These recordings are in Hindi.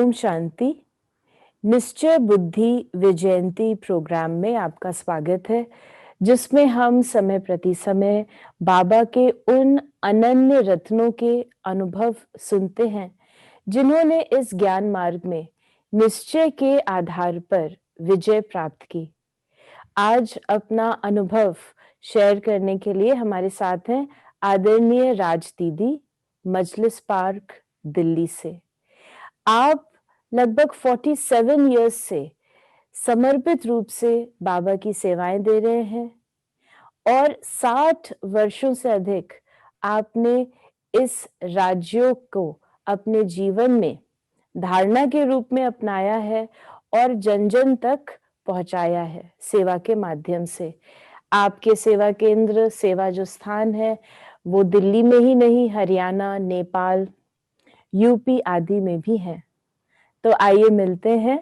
ओम शांति। निश्चय बुद्धि विजयंती प्रोग्राम में आपका स्वागत है, जिसमें हम समय प्रति समय बाबा के उन अनन्य रत्नों के अनुभव सुनते हैं जिन्होंने इस ज्ञान मार्ग में निश्चय के आधार पर विजय प्राप्त की। आज अपना अनुभव शेयर करने के लिए हमारे साथ हैं आदरणीय राज दीदी, मजलिस पार्क, दिल्ली से। आप लगभग 47 इयर्स से समर्पित रूप से बाबा की सेवाएं दे रहे हैं और 60 वर्षों से अधिक आपने इस राजयोग को अपने जीवन में धारणा के रूप में अपनाया है और जन जन तक पहुंचाया है सेवा के माध्यम से। आपके सेवा केंद्र, सेवा जो स्थान है वो दिल्ली में ही नहीं, हरियाणा, नेपाल, यूपी आदि में भी है। तो आइए मिलते हैं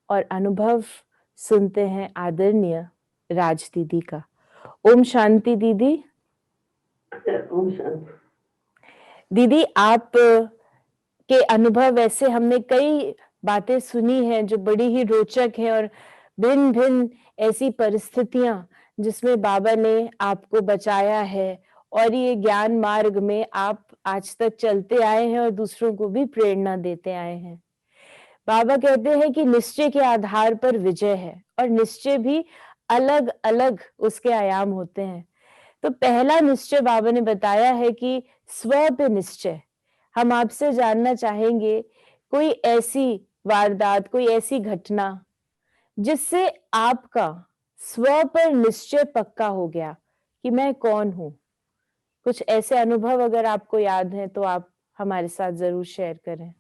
और अनुभव सुनते हैं आदरणीय राज दीदी का। ओम शांति दीदी। ओम शांति। दीदी, आप के अनुभव, ऐसे हमने कई बातें सुनी हैं जो बड़ी ही रोचक हैं और भिन्न भिन्न ऐसी परिस्थितियां जिसमें बाबा ने आपको बचाया है और ये ज्ञान मार्ग में आप आज तक चलते आए हैं और दूसरों को भी प्रेरणा देते आए हैं। बाबा कहते हैं कि निश्चय के आधार पर विजय है और निश्चय भी अलग अलग उसके आयाम होते हैं। तो पहला निश्चय बाबा ने बताया है कि स्व पे निश्चय। हम आपसे जानना चाहेंगे कोई ऐसी वारदात, कोई ऐसी घटना जिससे आपका स्व पर निश्चय पक्का हो गया कि मैं कौन हूं। कुछ ऐसे अनुभव अगर आपको याद है तो आप हमारे साथ जरूर शेयर करें।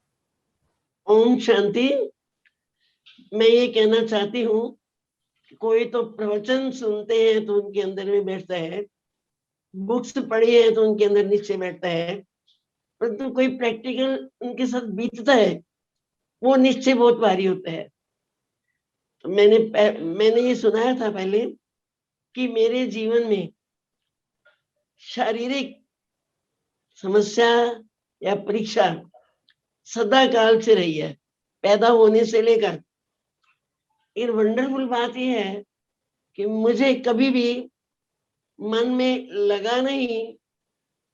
ओम शांति। मैं ये कहना चाहती हूँ, कोई तो प्रवचन सुनते हैं तो उनके अंदर में बैठता है, बुक्स पढ़ी है तो उनके अंदर निश्चय बैठता है, परंतु कोई प्रैक्टिकल उनके साथ बीतता है वो निश्चय बहुत भारी होता है। तो मैंने ये सुनाया था पहले कि मेरे जीवन में शारीरिक समस्या या परीक्षा सदा काल से रही है, पैदा होने से लेकर। एक वंडरफुल बात यह है कि मुझे कभी भी मन में लगा नहीं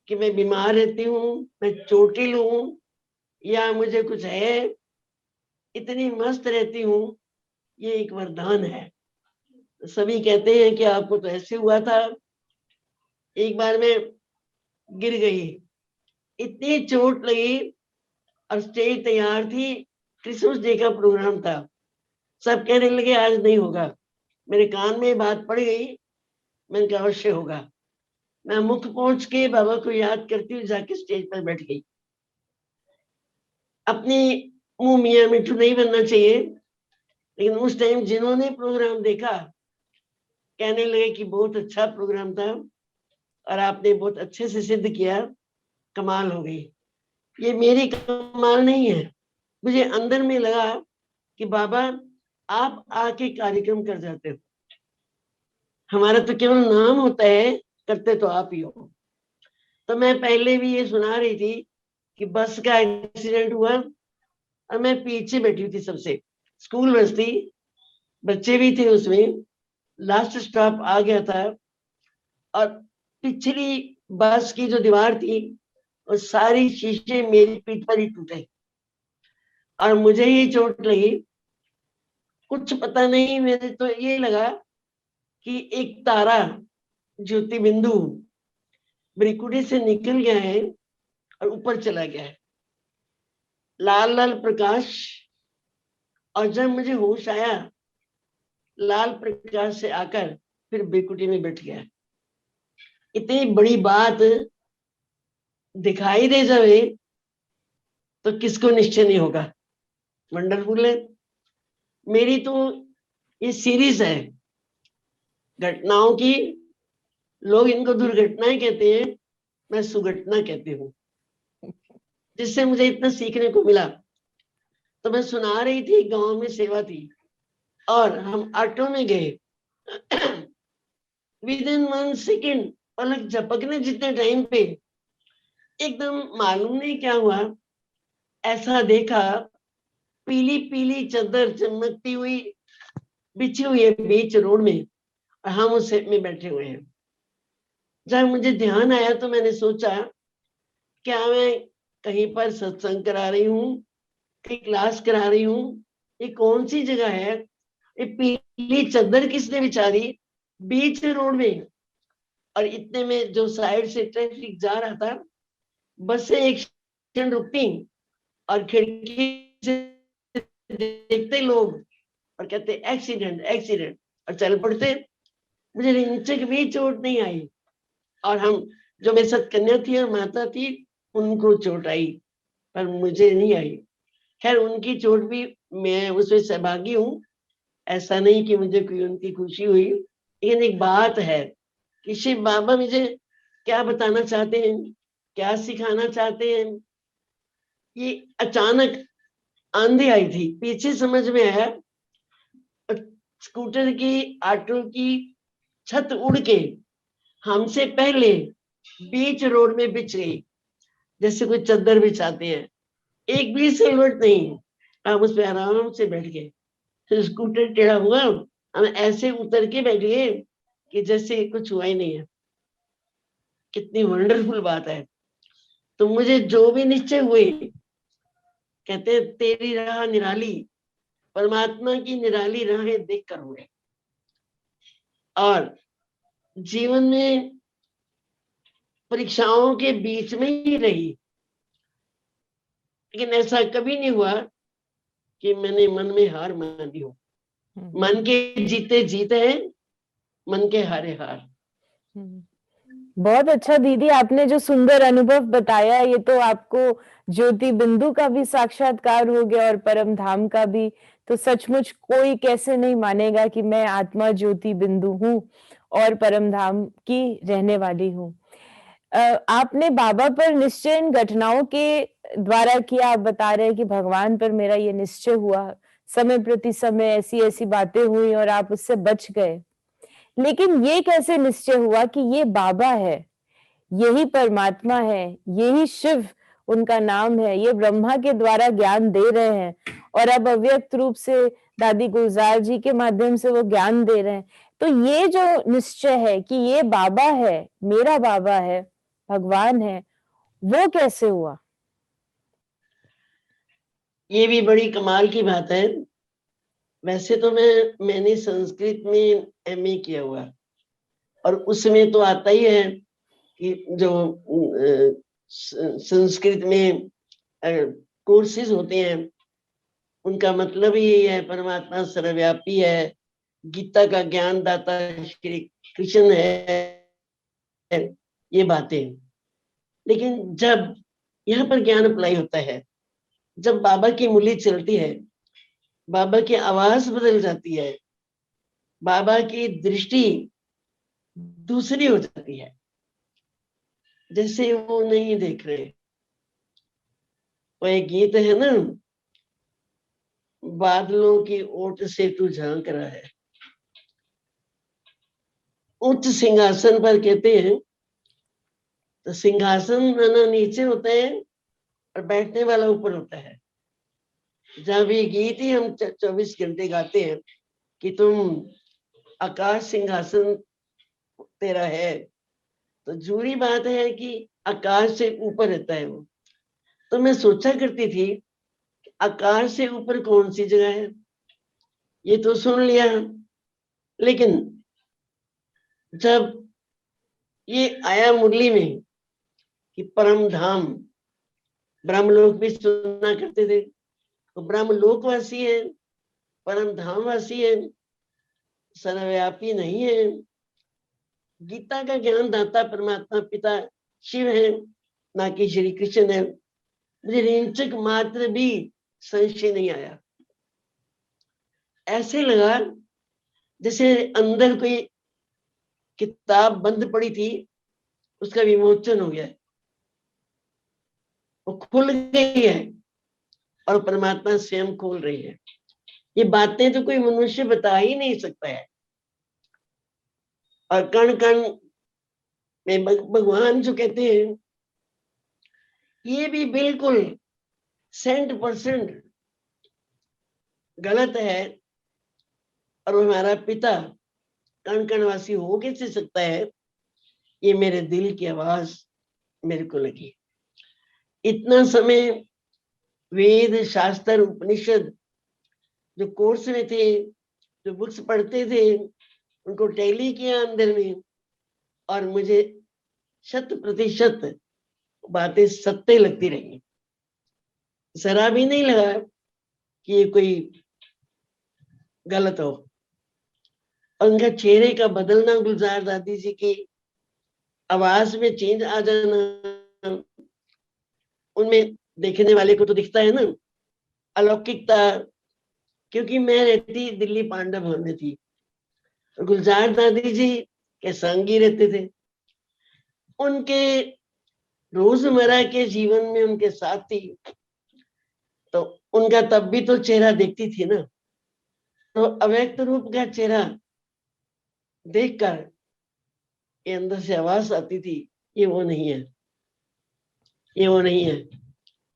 कि मैं बीमार रहती हूँ, मैं चोटिल हूँ या मुझे कुछ है। इतनी मस्त रहती हूँ, ये एक वरदान है। सभी कहते हैं कि आपको तो ऐसे हुआ था। एक बार मैं गिर गई, इतनी चोट लगी और स्टेज तैयार थी, क्रिसमस डे का प्रोग्राम था। सब कहने लगे आज नहीं होगा। मेरे कान में बात पड़ गई, मैंने कहा अवश्य होगा। मैं मुख पहुंच के बाबा को याद करती हुई जाके स्टेज पर बैठ गई। अपनी मुंह मियां मिठू नहीं बनना चाहिए, लेकिन उस टाइम जिन्होंने प्रोग्राम देखा कहने लगे कि बहुत अच्छा प्रोग्राम था और आपने बहुत अच्छे से सिद्ध किया, कमाल हो गई। ये मेरी कमाल नहीं है, मुझे अंदर में लगा कि बाबा आप आके कार्यक्रम कर जाते हो, हमारा तो केवल नाम होता है, करते तो आप ही हो। तो मैं पहले भी ये सुना रही थी कि बस का एक्सीडेंट हुआ और मैं पीछे बैठी हुई थी सबसे। स्कूल बस थी, बच्चे भी थे उसमें, लास्ट स्टॉप आ गया था और पिछली बस की जो दीवार थी और सारी शीशे मेरी पीठ पर ही टूटे और मुझे ही चोट लगी। कुछ पता नहीं, मेरे तो ये लगा कि एक तारा ज्योति बिंदु ब्रिकुटी से निकल गया है और ऊपर चला गया है, लाल लाल प्रकाश। और जब मुझे होश आया, लाल प्रकाश से आकर फिर ब्रिकुटी में बैठ गया। इतनी बड़ी बात दिखाई दे जाए तो किसको निश्चय नहीं होगा। वंडरफुल है। मेरी तो ये सीरीज है घटनाओं की। लोग इनको दुर्घटनाएं कहते हैं, मैं सुघटना कहती हूँ, जिससे मुझे इतना सीखने को मिला। तो मैं सुना रही थी, गांव में सेवा थी और हम ऑटो में गए। विद इन 1 सेकेंड, पलक झपकने जितने टाइम पे एकदम मालूम नहीं क्या हुआ, ऐसा देखा पीली पीली चादर चमकती हुई बिछी हुई है बीच रोड में, और हम उस सेट में बैठे हुए हैं। जब मुझे ध्यान आया तो मैंने सोचा, क्या मैं कहीं पर सत्संग करा रही हूँ, कहीं क्लास करा रही हूँ, ये कौन सी जगह है? ये पीली चादर किसने बिछा दी बीच रोड में? और इतने में जो साइड से ट्रैफिक जा रहा था, बस से एक क्षण रुकती और खिड़की से देखते लोग और कहते एक्सीडेंट एक्सीडेंट, और चल पड़ते। मुझे इंचक भी चोट नहीं आई, और हम जो मेरे साथ कन्या थी और माता थी उनको चोट आई, पर मुझे नहीं आई। खैर उनकी चोट भी मैं उसमें सहभागी हूँ, ऐसा नहीं कि मुझे कोई उनकी खुशी हुई। लेकिन एक बात है कि शिव बाबा मुझे क्या बताना चाहते हैं, क्या सिखाना चाहते हैं, ये अचानक आंधी आई थी, पीछे समझ में आया स्कूटर की ऑटो की छत उड़ के हमसे पहले बीच रोड में बिछ गई, जैसे कोई चादर बिछाते हैं। एक भी सिलवट नहीं, हम उस पर आराम से बैठ गए। फिर स्कूटर टेढ़ा हुआ, हम ऐसे उतर के बैठ गए कि जैसे कुछ हुआ ही नहीं है। कितनी वंडरफुल बात है। तो मुझे जो भी निश्चय हुए, कहते हैं तेरी राह निराली, परमात्मा की निराली राहें देख कर हुए। और जीवन में परीक्षाओं के बीच में ही रही, लेकिन ऐसा कभी नहीं हुआ कि मैंने मन में हार मानी हो। मन के जीते जीते हैं, मन के हारे हार। बहुत अच्छा दीदी, आपने जो सुंदर अनुभव बताया, ये तो आपको ज्योति बिंदु का भी साक्षात्कार हो गया और परम धाम का भी। तो सचमुच कोई कैसे नहीं मानेगा कि मैं आत्मा ज्योति बिंदु हूँ और परम धाम की रहने वाली हूँ। आपने बाबा पर निश्चय इन घटनाओं के द्वारा किया। आप बता रहे हैं कि भगवान पर मेरा ये निश्चय हुआ, समय प्रति समय ऐसी ऐसी बातें हुई और आप उससे बच गए। लेकिन ये कैसे निश्चय हुआ कि ये बाबा है, यही परमात्मा है, यही शिव उनका नाम है, ये ब्रह्मा के द्वारा ज्ञान दे रहे हैं और अब अव्यक्त रूप से दादी गुलजार जी के माध्यम से वो ज्ञान दे रहे हैं। तो ये जो निश्चय है कि ये बाबा है, मेरा बाबा है, भगवान है, वो कैसे हुआ? ये भी बड़ी कमाल की बात है। वैसे तो मैंने संस्कृत में एमए किया हुआ, और उसमें तो आता ही है कि जो संस्कृत में कोर्सेज होते हैं, उनका मतलब ही यही है, परमात्मा सर्वव्यापी है, गीता का ज्ञान दाता श्री कृष्ण है, ये बातें। लेकिन जब यहाँ पर ज्ञान अप्लाई होता है, जब बाबा की मुरली चलती है, बाबा की आवाज बदल जाती है, बाबा की दृष्टि दूसरी हो जाती है, जैसे वो नहीं देख रहे। वो एक गीत है ना, बादलों की ओट से तू झांक रहा है। उच्च सिंहासन पर कहते हैं, तो सिंहासन ना नीचे होता है और बैठने वाला ऊपर होता है। जब ये गीत ही हम 24 घंटे गाते हैं कि तुम आकाश सिंहासन तेरा है, तो जरूरी बात है कि आकाश से ऊपर रहता है वो। तो मैं सोचा करती थी, आकाश से ऊपर कौन सी जगह है? ये तो सुन लिया, लेकिन जब ये आया मुरली में कि परम धाम, ब्रह्मलोक भी सुना करते थे, तो ब्रह्मलोक वासी है, परम धाम वासी है, सर्वव्यापी नहीं है, गीता का ज्ञान दाता परमात्मा पिता शिव है, ना कि श्री कृष्ण है। मुझे रिंचक मात्र भी संशय नहीं आया। ऐसे लगा जैसे अंदर कोई किताब बंद पड़ी थी, उसका विमोचन हो गया, वो खुल गई है और परमात्मा स्वयं खोल रही है। ये बातें तो कोई मनुष्य बता ही नहीं सकता है। और कण कण में भगवान जो कहते हैं, ये भी बिल्कुल 100% गलत है और वो हमारा पिता कण कणवासी हो कैसे सकता है, ये मेरे दिल की आवाज मेरे को लगी। इतना समय वेद शास्त्र उपनिषद जो कोर्स में थे, जो बुक्स पढ़ते थे, उनको टैली किया अंदर में, और मुझे 100% बातें सत्य लगती रही। जरा भी नहीं लगा कि ये कोई गलत हो। उनका चेहरे का बदलना, गुलजार दादी जी की आवाज में चेंज आ जाना, उनमें देखने वाले को तो दिखता है ना अलौकिकता। क्योंकि मैं रहती दिल्ली पांडव भवन में थी, गुलजार दादी जी के संग ही रहते थे। उनके रोजमर्रा के जीवन में उनके साथ थी, तो उनका तब भी तो चेहरा देखती थी ना। तो अव्यक्त रूप का चेहरा देखकर ये अंदर से आवाज आती थी, ये वो नहीं है, ये वो नहीं है।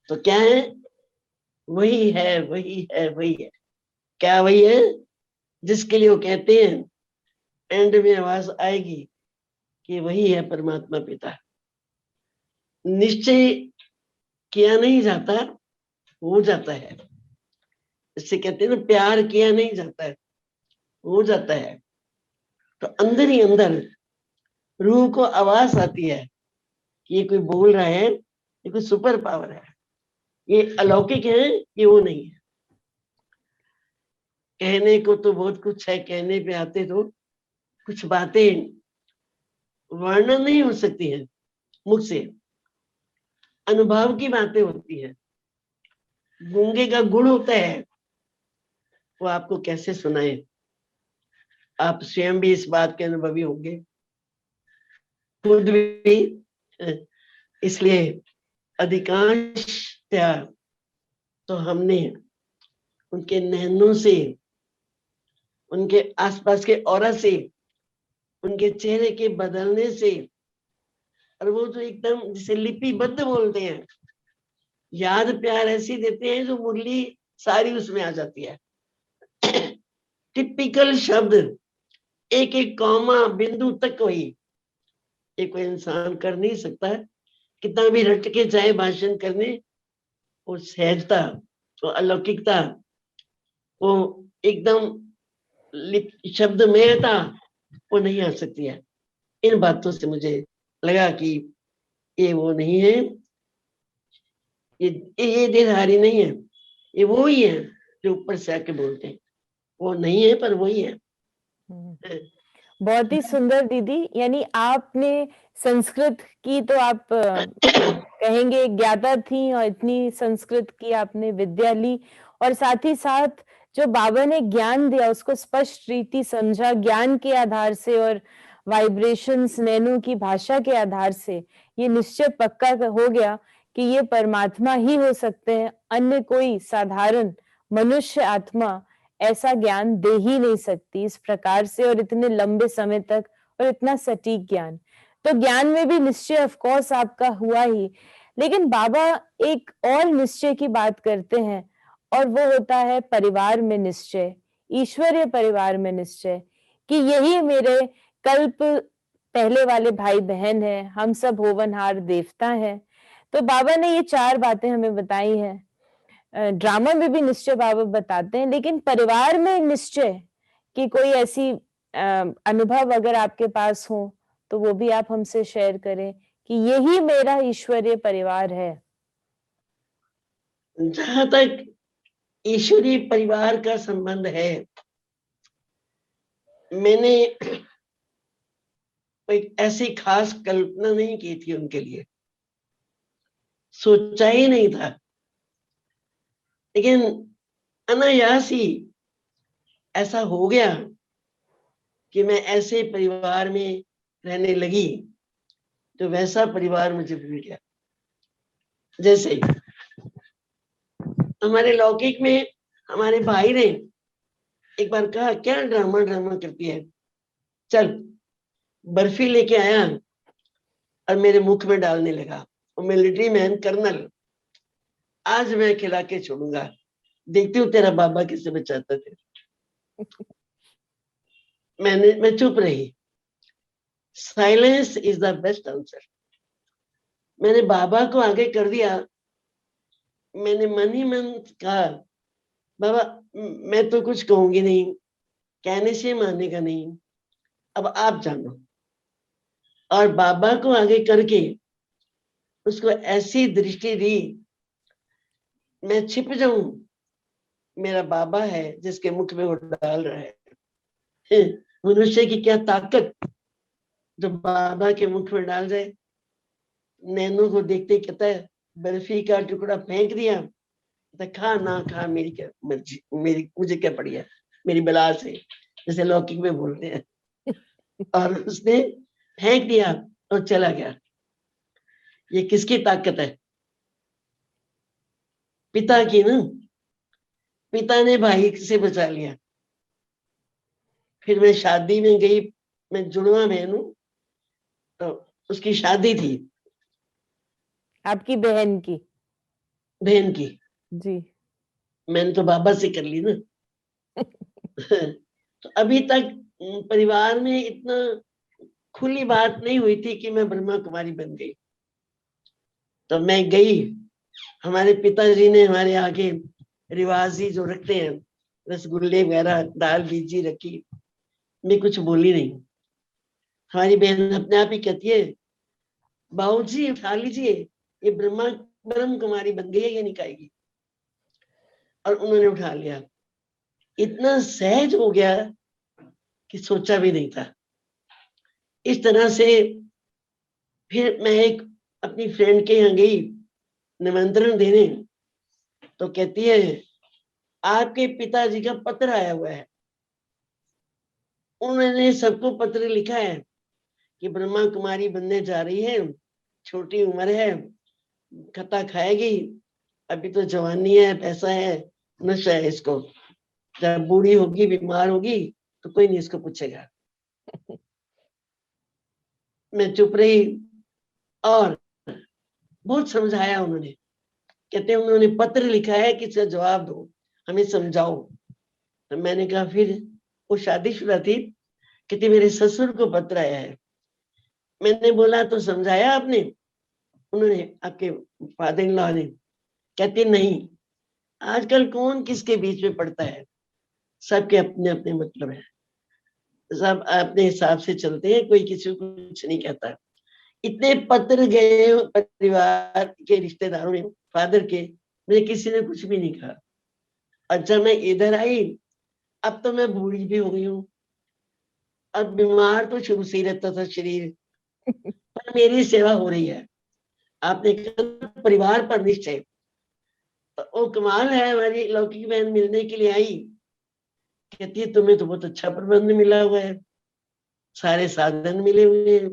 तो क्या है? वही है, वही है, वही है। क्या वही है जिसके लिए वो कहते हैं एंड में आवाज आएगी कि वही है परमात्मा पिता। निश्चय किया नहीं जाता, हो जाता है। इससे कहते हैं ना, प्यार किया नहीं जाता है, हो जाता है। तो अंदर ही अंदर रूह को आवाज आती है कि ये कोई बोल रहा है, ये कोई सुपर पावर है, ये अलौकिक है, ये वो नहीं है। कहने को तो बहुत कुछ है, कहने पे आते तो कुछ बातें वर्णन नहीं हो सकती हैं मुख से, अनुभव की बातें होती हैं। गूंगे का गुण होता है, वो आपको कैसे सुनाए। आप स्वयं भी इस बात के अनुभवी होंगे, खुद भी। इसलिए अधिकांश त्याग तो हमने उनके नैनों से, उनके आसपास के ऑरा से, उनके चेहरे के बदलने से, और वो तो एकदम जिसे लिपिबद्ध बोलते हैं, याद प्यार ऐसी देते हैं जो मुरली सारी उसमें आ जाती है। टिपिकल शब्द, एक एक कॉमा बिंदु तक वही, ये कोई इंसान कर नहीं सकता। कितना भी रट के चाहे भाषण करने, वो सहजता, वो अलौकिकता, वो एकदम शब्द में था, वो नहीं आ सकती है। इन बातों से मुझे लगा कि ये वो नहीं है, ये देहधारी नहीं है, ये वो ही है जो ऊपर से आके बोलते हैं। वो नहीं है पर वही है। बहुत ही सुंदर दीदी। यानी आपने संस्कृत की तो आप कहेंगे ज्ञाता थी, और इतनी संस्कृत की आपने विद्या ली, और साथ ही साथ जो बाबा ने ज्ञान दिया उसको स्पष्ट रीति समझा, ज्ञान के आधार से और वाइब्रेशंस नैनो की भाषा के आधार से ये निश्चय पक्का हो गया कि ये परमात्मा ही हो सकते हैं, अन्य कोई साधारण मनुष्य आत्मा ऐसा ज्ञान दे ही नहीं सकती इस प्रकार से और इतने लंबे समय तक, और इतना सटीक ज्ञान। तो ज्ञान में भी निश्चय ऑफ कोर्स आपका हुआ ही, लेकिन बाबा एक और निश्चय की बात करते हैं, और वो होता है परिवार में निश्चय, ईश्वरीय परिवार में निश्चय, कि यही मेरे कल्प पहले वाले भाई बहन हैं, हम सब होवनहार देवता हैं। तो बाबा ने ये 4 बातें हमें बताई हैं। ड्रामा में भी निश्चय बाबा बताते हैं, लेकिन परिवार में निश्चय की कोई ऐसी अनुभव अगर आपके पास हो तो वो भी आप हमसे शेयर करें कि यही मेरा ईश्वरीय परिवार है। जहां तक ईश्वरीय परिवार का संबंध है, मैंने कोई ऐसी खास कल्पना नहीं की थी उनके लिए, सोचा ही नहीं था। लेकिन अनायास ही ऐसा हो गया कि मैं ऐसे परिवार में रहने लगी तो वैसा परिवार मुझे मिल गया। जैसे हमारे लौकिक में हमारे भाई ने एक बार कहा, क्या ड्रामा ड्रामा करती है, चल बर्फी लेके आया और मेरे मुख में डालने लगा। और मिलिट्री मैन कर्नल, आज मैं खिला के छोड़ूंगा। देखती हूँ तेरा बाबा कैसे बचाता थे। मैं चुप रही। Silence is the best answer. मैंने बाबा को आगे कर दिया। मैंने मन ही मन कहा, बाबा मैं तो कुछ कहूंगी नहीं, कहने से मानेगा नहीं, अब आप जानो। और बाबा को आगे करके उसको ऐसी दृष्टि दी, मैं छिप जाऊं, मेरा बाबा है जिसके मुख में वो डाल रहा है। मनुष्य की क्या ताकत जो बाबा के मुख में डाल जाए। नैनू को देखते ही कहता है, बर्फी का टुकड़ा फेंक दिया, कहता खा ना खा, मेरी क्या मर्जी, मेरी मुझे क्या पड़ी है, मेरी बला से, जैसे लौकिक में बोलते हैं। और उसने फेंक दिया और चला गया। ये किसकी ताकत है? पिता की ना। पिता ने भाई से बचा लिया। फिर मैं शादी में गई, मैं जुड़वा बहन हूं, तो उसकी शादी थी, आपकी बहन की? बहन की। जी। मैंने तो बाबा से कर ली ना। तो अभी तक परिवार में इतना खुली बात नहीं हुई थी कि मैं ब्रह्मा कुमारी बन गई। तो मैं गई, हमारे पिताजी ने हमारे आगे रिवाजी जो रखते हैं, रसगुल्ले वगैरह, दाल बीजी रखी। मैं कुछ बोली नहीं। हमारी बहन अपने आप ही कहती है, बाबूजी उठा लीजिए, ये ब्रह्म कुमारी बन गई है, ये नहीं खाएगी। और उन्होंने उठा लिया। इतना सहज हो गया कि सोचा भी नहीं था। इस तरह से फिर मैं एक अपनी फ्रेंड के यहाँ गई निमंत्रण देने, तो कहती है, आपके पिताजी का पत्र आया हुआ है, उन्होंने सबको पत्र लिखा है कि ब्रह्मा कुमारी बनने जा रही है, छोटी उम्र है, खता खाएगी, अभी तो जवानी है, पैसा है, नशा है इसको, जब बूढ़ी होगी, बीमार होगी, तो कोई नहीं इसको पूछेगा। मैं चुप रही। और बहुत समझाया उन्होंने। कहते हैं उन्होंने पत्र लिखा है कि इसका जवाब दो, हमें समझाओ। तो मैंने कहा फिर, वो शादीशुदा थी, कहती मेरे ससुर को पत्र आया है। मैंने बोला तो समझाया आपने? उन्होंने, आपके फादर इन लॉ ने। कहती नहीं, आजकल कौन किसके बीच में पड़ता है, सबके अपने अपने मतलब है, सब अपने हिसाब से चलते हैं, कोई किसी को कुछ नहीं कहता। इतने पत्र गए परिवार के रिश्तेदारों ने, फादर के, मुझे किसी ने कुछ भी नहीं कहा। और जब मैं इधर आई, अब तो मैं बूढ़ी भी हो गई हूँ, अब बीमार तो शुरू से ही रहता था शरीर, पर मेरी सेवा हो रही है। आपने कहा परिवार पर निश्चय, तो वो कमाल है। हमारी लौकिक बहन मिलने के लिए आई, कहती है तुम्हें तो बहुत अच्छा प्रबंध मिला हुआ है, सारे साधन मिले हुए हैं,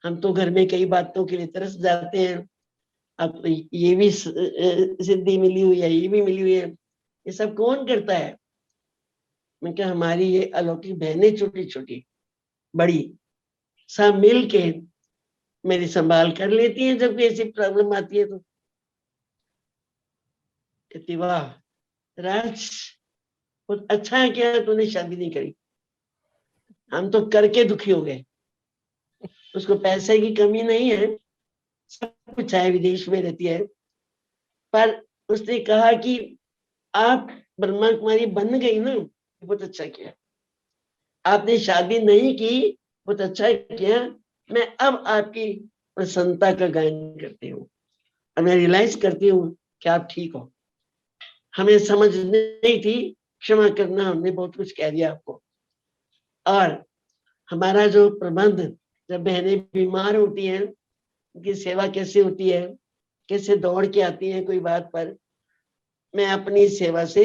हम तो घर में कई बातों के लिए तरस जाते हैं, अब तो ये भी सिद्धि मिली हुई है, ये भी मिली हुई है, ये सब कौन करता है? मैं क्या, हमारी ये अलौकिक बहनें छोटी छोटी बड़ी सब मिल के मेरी संभाल कर लेती हैं जब कोई ऐसी प्रॉब्लम आती है। तो कहती वाह राज, बहुत अच्छा है क्या तूने शादी नहीं करी, हम तो करके दुखी हो गए। उसको पैसे की कमी नहीं है, सब कुछ है, विदेश में रहती है, पर उसने कहा कि आप ब्रह्मा कुमारी बन गई ना, बहुत अच्छा किया। आपने शादी नहीं की, बहुत अच्छा किया। मैं अब आपकी प्रसन्नता का गायन करती हूँ, और मैं रियलाइज करती हूँ कि आप ठीक हो। हमें समझ नहीं थी, क्षमा करना, हमने बहुत कुछ कह दिया आपको। और हमारा जो प्रबंध, जब बहनें बीमार होती हैं, उनकी सेवा कैसे होती है, कैसे दौड़ के आती हैं कोई बात पर, मैं अपनी सेवा से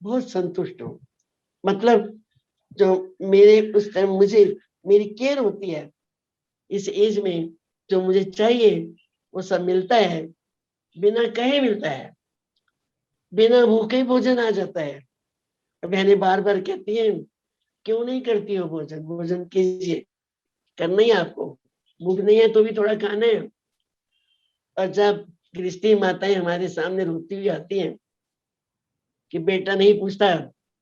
बहुत संतुष्ट हूँ। मतलब जो मेरे उस टाइम मुझे मेरी केयर होती है, इस एज में जो मुझे चाहिए वो सब मिलता है, बिना कहे मिलता है, बिना भूखे भोजन आ जाता है। बहनें बार बार कहती हैं, क्यों नहीं करती हो भोजन, भोजन कीजिए, करना ही आपको, भूख नहीं है तो भी थोड़ा खाना है। और जब गृहस्थी माताएं हमारे सामने रोती हुई आती हैं, कि बेटा नहीं पूछता,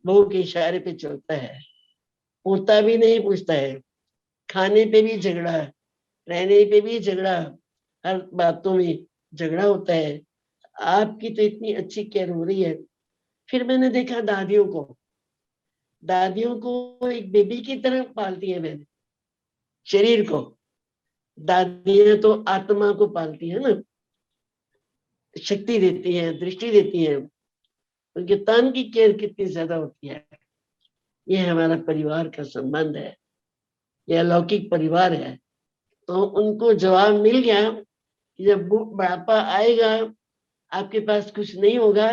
बहू के इशारे पे चलता है, पोता भी नहीं पूछता है, खाने पे भी झगड़ा, रहने पे भी झगड़ा, हर बातों में झगड़ा होता है। आपकी तो इतनी अच्छी केयर हो रही है। फिर मैंने देखा दादियों को एक बेबी की तरह पालती है मैंने, शरीर को। दादियां तो आत्मा को पालती है ना, शक्ति देती है, दृष्टि देती है, उनके तन की केयर कितनी ज्यादा होती है। ये हमारा परिवार का संबंध है, ये अलौकिक परिवार है। तो उनको जवाब मिल गया कि जब बुढ़ापा आएगा, आपके पास कुछ नहीं होगा,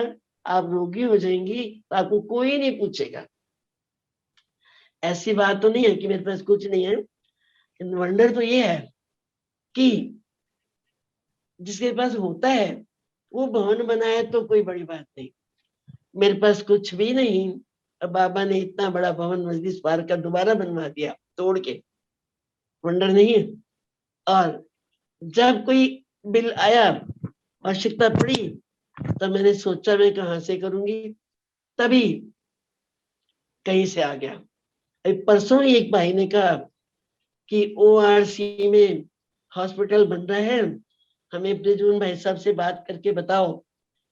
आप रोगी हो जाएंगी, तो आपको कोई नहीं पूछेगा। ऐसी बात तो नहीं है कि मेरे पास कुछ नहीं है, लेकिन वंडर तो ये है कि जिसके पास होता है वो भवन बनाए तो कोई बड़ी बात नहीं। मेरे पास कुछ भी नहीं, अब बाबा ने इतना बड़ा भवन मस्जिद पार्क का दोबारा बनवा दिया तोड़ के, वंडर नहीं है। और जब कोई बिल आया, आवश्यकता पड़ी, तब मैंने सोचा मैं कहाँ से करूंगी, तभी कहीं से आ गया। अभी परसों ही एक भाई ने कहा कि ORC में हॉस्पिटल बन रहा है, हमें ब्रिजमोहन भाई साहब से बात करके बताओ,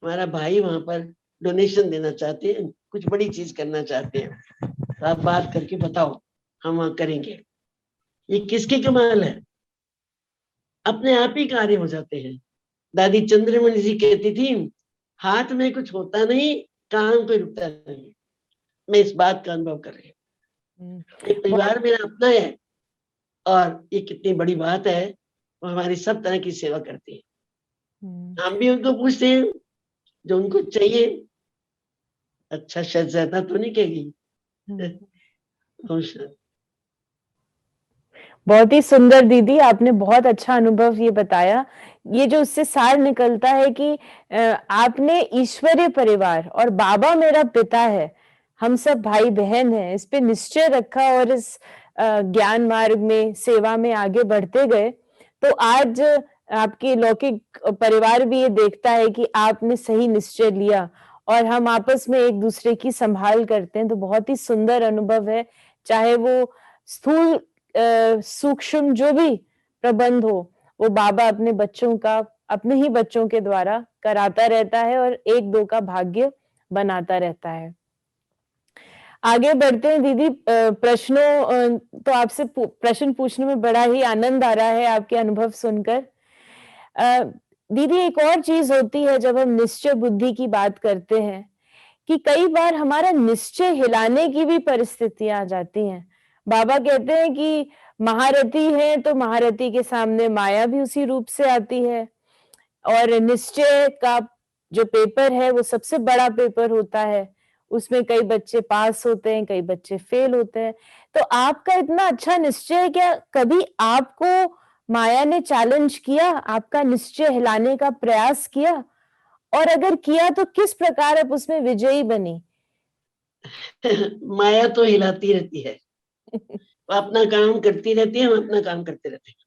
हमारा भाई वहां पर डोनेशन देना चाहते हैं, कुछ बड़ी चीज करना चाहते हैं, तो आप बात करके बताओ, हम वहां करेंगे। ये किसकी कमाल है, अपने आप ही कार्य हो जाते हैं। दादी चंद्रमणि जी कहती थी, हाथ में कुछ होता नहीं, काम कोई रुकता नहीं। मैं इस बात का अनुभव कर रही हूँ। ये बहुत परिवार मेरा अपना है, और ये कितनी बड़ी बात है, वो हमारी सब तरह की सेवा करती है। हम भी उनको पूछते हैं जो उनको चाहिए। अच्छा शहजादा तो नहीं कहेगी। बहुत ही सुंदर दीदी, आपने बहुत अच्छा अनुभव ये बताया। ये जो उससे सार निकलता है कि आपने ईश्वरीय परिवार और बाबा मेरा पिता है, हम सब भाई-बहन हैं, इस पे निश्चय रखा और इस ज्ञान मार्ग में, सेवा में आगे बढ़ते गए। तो आज आपके लौकिक परिवार भी ये देखता है कि आपने सही निश्चय लिया और हम आपस में एक-दूसरे की संभाल करते हैं, तो बहुत ही सुंदर अनुभव है। चाहे वो स्थूल सूक्ष्म जो भी प्रबंध हो, वो बाबा अपने बच्चों का, अपने ही बच्चों के द्वारा कराता रहता है और एक दो का भाग्य बनाता रहता है। आगे बढ़ते हैं दीदी, तो आपसे प्रश्न पूछने में बड़ा ही आनंद आ रहा है आपके अनुभव सुनकर। अ, दीदी एक और चीज होती है जब हम निश्चय बुद्धि की बात करते हैं कि कई बार हमारा निश्चय हिलाने की भी परिस्थितियां आ जाती हैं। बाबा कहते हैं कि महारथी है तो महारथी के सामने माया भी उसी रूप से आती है और निश्चय का जो पेपर है वो सबसे बड़ा पेपर होता है। उसमें कई बच्चे पास होते हैं, कई बच्चे फेल होते हैं। तो आपका इतना अच्छा निश्चय है, क्या कभी आपको माया ने चैलेंज किया, आपका निश्चय हिलाने का प्रयास किया? और अगर किया तो किस प्रकार आप उसमें विजयी बनी? माया तो हिलाती रहती है, वो अपना काम करती रहती है, हम अपना काम करते रहते हैं।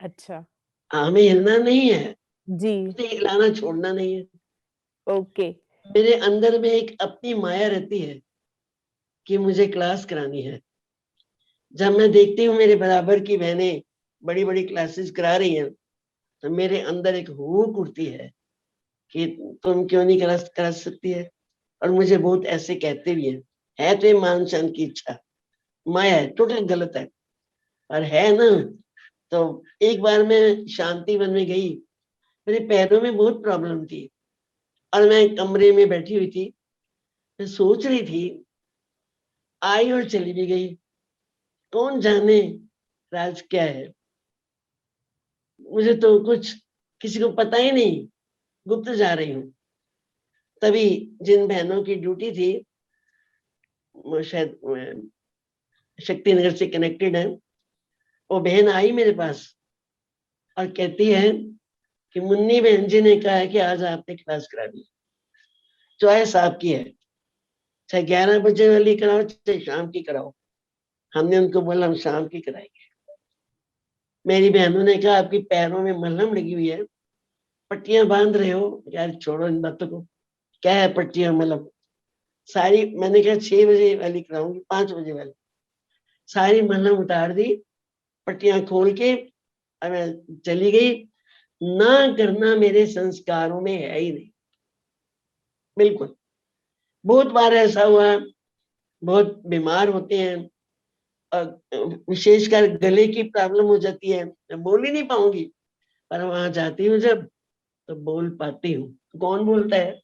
अच्छा। हमें हिलना नहीं है, जी। उसे हिलाना छोड़ना नहीं है। ओके। मेरे अंदर में एक अपनी माया रहती है कि मुझे क्लास करानी है। जब मैं देखती हूँ मेरे बराबर की बहनें बड़ी बड़ी क्लासेस करा रही हैं, तो मेरे अंदर एक हुक उठती है कि तुम क्यों नहीं करा सकती है। और मुझे बहुत ऐसे कहते भी हैं, है तो ये मान सान की इच्छा, माया है, टोटल गलत है। और है ना, तो एक बार मैं शांति वन में गई, मेरे पैरों में बहुत प्रॉब्लम थी और मैं कमरे में बैठी हुई थी, मैं सोच रही थी, आई और चली भी गई। कौन जाने राज क्या है, मुझे तो कुछ किसी को पता ही नहीं, गुप्त जा रही हूँ। तभी जिन बहनों की ड्यूटी थी, वो शायद शक्ति नगर से कनेक्टेड है, वो बहन आई मेरे पास और कहती है कि मुन्नी बहन जी ने कहा है कि आज आपने क्लास करा दी, चॉइस आपकी है, चाहे 11 बजे वाली कराओ चाहे शाम की कराओ। हमने उनको बोला हम शाम की कराएंगे। मेरी बहनों ने कहा आपकी पैरों में मलहम लगी हुई है, पट्टियां बांध रहे हो। यार छोड़ो इन बातों को, क्या है पट्टियां मलहम, सारी, मैंने कहा 6 बजे वाली कराऊंगी, 5 बजे वाली, सारी मलहम उतार दी, पट्टियां खोल के अब मैं चली गई। ना करना मेरे संस्कारों में है ही नहीं, बिल्कुल। बहुत बार ऐसा हुआ, बहुत बीमार होते हैं, विशेषकर गले की प्रॉब्लम हो जाती है, मैं बोल ही नहीं पाऊंगी, पर वहां जाती हूँ जब, तो बोल पाती हूँ। कौन बोलता है,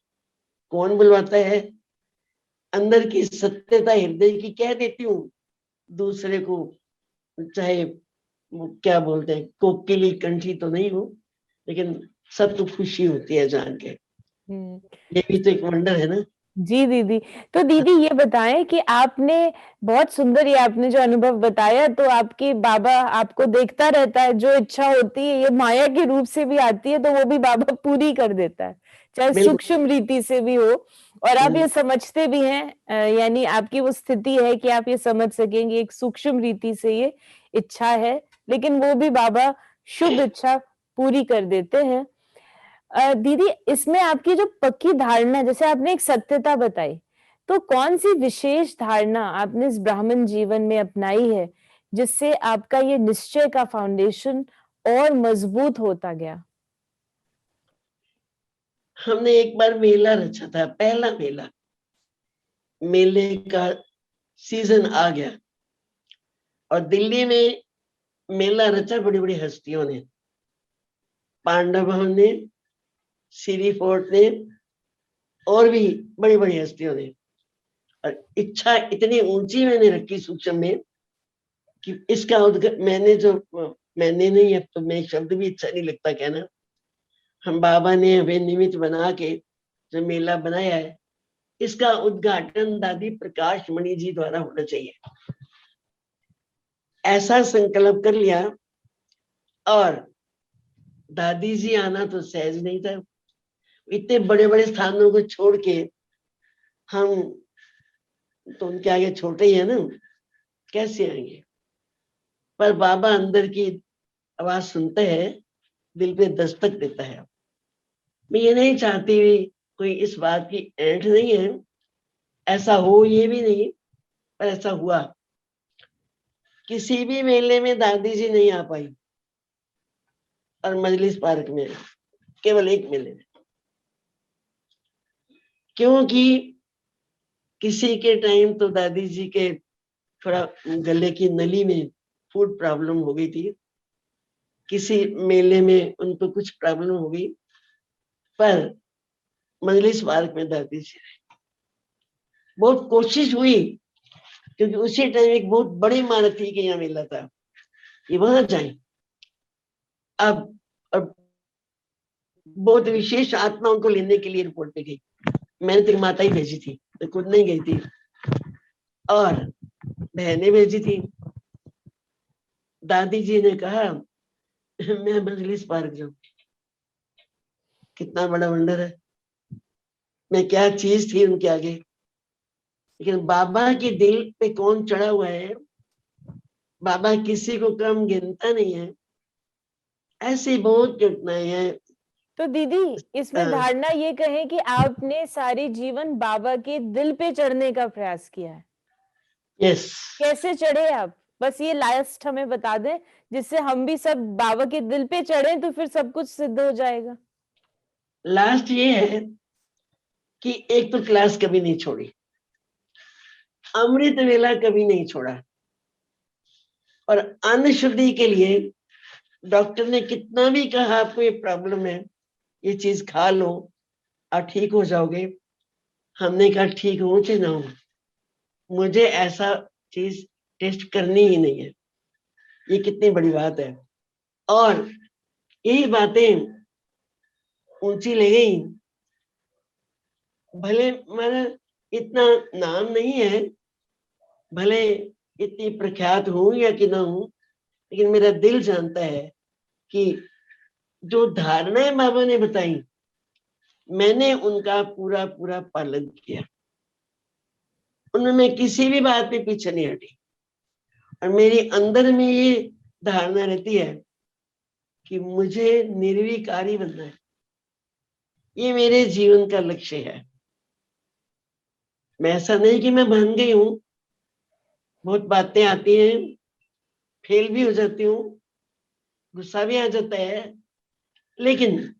कौन बुलवाता है? अंदर की सत्यता हृदय की कह देती हूँ दूसरे को, चाहे वो क्या बोलते हैं, कोकिली कंठी तो नहीं हूँ, लेकिन सब तो खुशी होती है जान के। हम्म। ये भी तो एक वंडर है ना। जी दीदी। तो दीदी ये बताएं कि आपने बहुत सुंदर ये आपने जो अनुभव बताया, तो आपके बाबा आपको देखता रहता है, जो इच्छा होती है ये माया के रूप से भी आती है तो वो भी बाबा पूरी कर देता है, चाहे बिल्कुल। सूक्ष्म रीति से भी हो। और आप हम्म, ये समझते भी हैं, यानी आपकी वो स्थिति है कि आप ये समझ सकेंगे एक सूक्ष्म रीति से ये इच्छा है, लेकिन वो भी बाबा शुभ इच्छा पूरी कर देते हैं। दीदी, इसमें आपकी जो पक्की धारणा, जैसे आपने एक सत्यता बताई, तो कौन सी विशेष धारणा आपने इस ब्राह्मण जीवन में अपनाई है, जिससे आपका ये निश्चय का फाउंडेशन और मजबूत होता गया? हमने एक बार मेला रचा था, पहला मेला, मेले का सीजन आ गया, और दिल्ली में मेला रचा बड़ी बड़ी हस्तियों ने, पांडव भवन ने, सीरी फोर्ट ने, और भी बड़ी बड़ी हस्तियों ने। और इच्छा इतनी ऊंची मैंने रखी सूक्ष्म में कि इसका मैंने जो, मैंने नहीं, अब तो मैं शब्द भी अच्छा नहीं लगता कहना, हम बाबा ने हमें निमित्त बना के जो मेला बनाया है, इसका उद्घाटन दादी प्रकाश मणि जी द्वारा होना चाहिए, ऐसा संकल्प कर लिया। और दादी जी आना तो सहज नहीं था, इतने बड़े बड़े स्थानों को छोड़ के, हम तो उनके आगे छोटे ही है ना, कैसे आएंगे? पर बाबा अंदर की आवाज सुनते हैं, दिल पे दस्तक देता है। मैं ये नहीं चाहती कोई इस बात की ऐंठ नहीं है, ऐसा हो ये भी नहीं, पर ऐसा हुआ। किसी भी मेले में दादी जी नहीं आ पाई, और मजलिस पार्क में केवल एक मेले में, क्योंकि किसी के टाइम तो दादी जी के थोड़ा गले की नली में फूड प्रॉब्लम हो गई थी, किसी मेले में उनको कुछ प्रॉब्लम हो गई, पर मजलिस पार्क में दादी जी, बहुत कोशिश हुई, क्योंकि उसी टाइम एक बहुत बड़ी इमारत थी कि यहाँ मेला था, कि वहां जाए। अब बहुत विशेष आत्माओं को लेने के लिए रिपोर्ट पे गई, मैंने तेरी माता ही भेजी थी, तो खुद नहीं गई थी, और बहनें भेजी थी। दादी जी ने कहा मैं मजलिस पार्क जाऊं, कितना बड़ा वंडर है, मैं क्या चीज थी उनके आगे। लेकिन बाबा के दिल पे कौन चढ़ा हुआ है, बाबा किसी को कम गिनता नहीं है, ऐसी बहुत घटनाएं हैं। तो दीदी, इसमें धारणा ये कहें कि आपने सारी जीवन बाबा के दिल पे चढ़ने का प्रयास किया है। यस। कैसे चढ़े आप? बस ये लास्ट हमें बता दें, जिससे हम भी सब बाबा के दिल पे चढ़े, तो फिर सब कुछ सिद्ध हो जाएगा। लास्ट ये है कि एक तो क्लास कभी नहीं छोड़ी, अमृत वेला कभी नहीं छोड़ा, और अन्न शुद्धि के लिए डॉक्टर ने कितना भी कहा आपको ये प्रॉब्लम है, ये चीज खा लो और ठीक हो जाओगे, हमने कहा ठीक हो चाहे ना हो, मुझे ऐसा चीज टेस्ट करनी ही नहीं है। ये कितनी बड़ी बात है। और यही बातें ऊंची ले गई, भले मेरा इतना नाम नहीं है, भले इतनी प्रख्यात हूं या कि ना हूं, लेकिन मेरा दिल जानता है कि जो धारणाएं बाबा ने बताई, मैंने उनका पूरा पूरा पालन किया, उनमें मैं किसी भी बात पे पीछे नहीं हटी। और मेरी अंदर में ये धारणा रहती है कि मुझे निर्विकारी बनना है, ये मेरे जीवन का लक्ष्य है। मैं ऐसा नहीं कि मैं बन गई हूँ, बहुत बातें आती हैं, फेल भी हो जाती हूँ, गुस्सा भी आ जाता है, लेकिन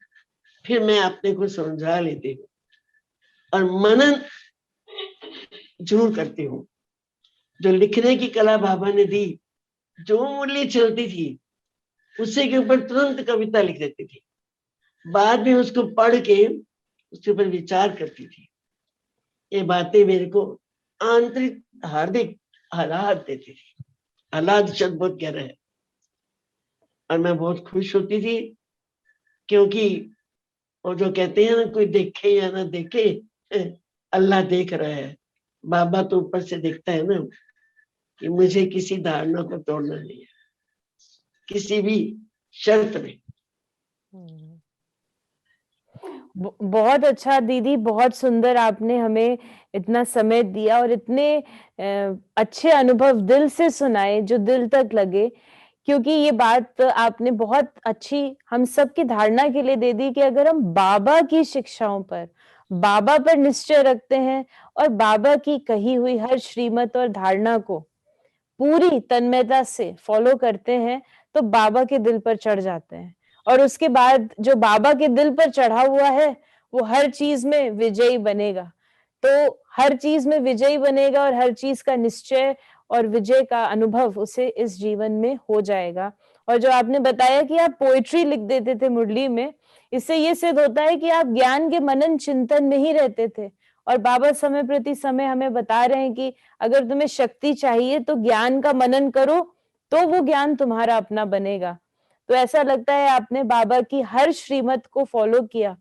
फिर मैं अपने को समझा लेती हूँ और मनन जरूर करती हूँ। जो लिखने की कला बाबा ने दी, जो मुरली चलती थी उसी के ऊपर तुरंत कविता लिख देती थी, बाद में उसको पढ़ के उसके ऊपर विचार करती थी। ये बातें मेरे को आंतरिक हार्दिक आह्लाद देती थी। आह्लाद शब्द बहुत गहरा है और मैं बहुत खुश होती थी, क्योंकि वो जो कहते हैं ना, कोई देखे या ना देखे, अल्लाह देख रहा है। बाबा तो ऊपर से देखता है ना, कि मुझे किसी धारणा को तोड़ना नहीं है, किसी भी शर्त में। बहुत अच्छा दीदी, बहुत सुंदर आपने हमें इतना समय दिया और इतने अच्छे अनुभव दिल से सुनाए जो दिल तक लगे, क्योंकि ये बात आपने बहुत अच्छी हम सबकी धारणा के लिए दे दी कि अगर हम बाबा की शिक्षाओं पर, बाबा पर निश्चय रखते हैं और बाबा की कही हुई हर श्रीमत और धारणा को पूरी तन्मयता से फॉलो करते हैं, तो बाबा के दिल पर चढ़ जाते हैं और उसके बाद जो बाबा के दिल पर चढ़ा हुआ है, वो हर चीज में विजयी बनेगा। तो हर चीज में विजयी बनेगा और हर चीज का निश्चय और विजय का अनुभव उसे इस जीवन में हो जाएगा। और जो आपने बताया कि आप पोएट्री लिख देते थे मुरली में, इससे ये सिद्ध होता है कि आप ज्ञान के मनन चिंतन में ही रहते थे और बाबा समय प्रति समय हमें बता रहे हैं कि अगर तुम्हें शक्ति चाहिए तो ज्ञान का मनन करो, तो वो ज्ञान तुम्हारा अपना बनेगा। तो ऐसा लगता है आपने बाबा की हर श्रीमत को फॉलो किया।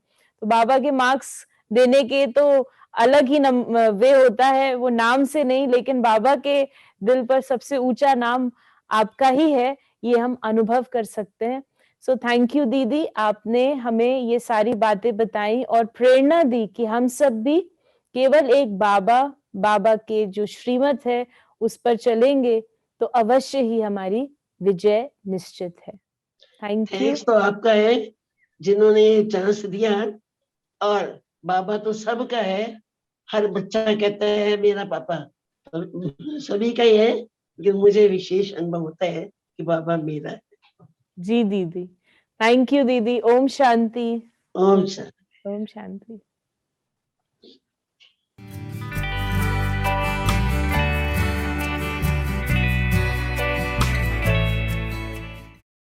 तो बाबा के मार्क्स देने के तो अलग ही वे होता है, वो नाम से नहीं, लेकिन बाबा के दिल पर सबसे ऊंचा नाम आपका ही है, ये हम अनुभव कर सकते हैं। सो थैंक यू दीदी, आपने हमें ये सारी बातें बताई और प्रेरणा दी कि हम सब भी केवल एक बाबा, बाबा के जो श्रीमत है उस पर चलेंगे तो अवश्य ही हमारी विजय निश्चित है। Thank you. थैंक्स तो आपका है जिन्होंने ये चांस दिया, और बाबा तो सबका है, हर बच्चा कहता है मेरा पापा, तो सभी का ही है, लेकिन मुझे विशेष अनुभव होता है कि बाबा मेरा है। जी दीदी, थैंक यू दीदी। ओम शांति। ओम शांति। ओम शांति।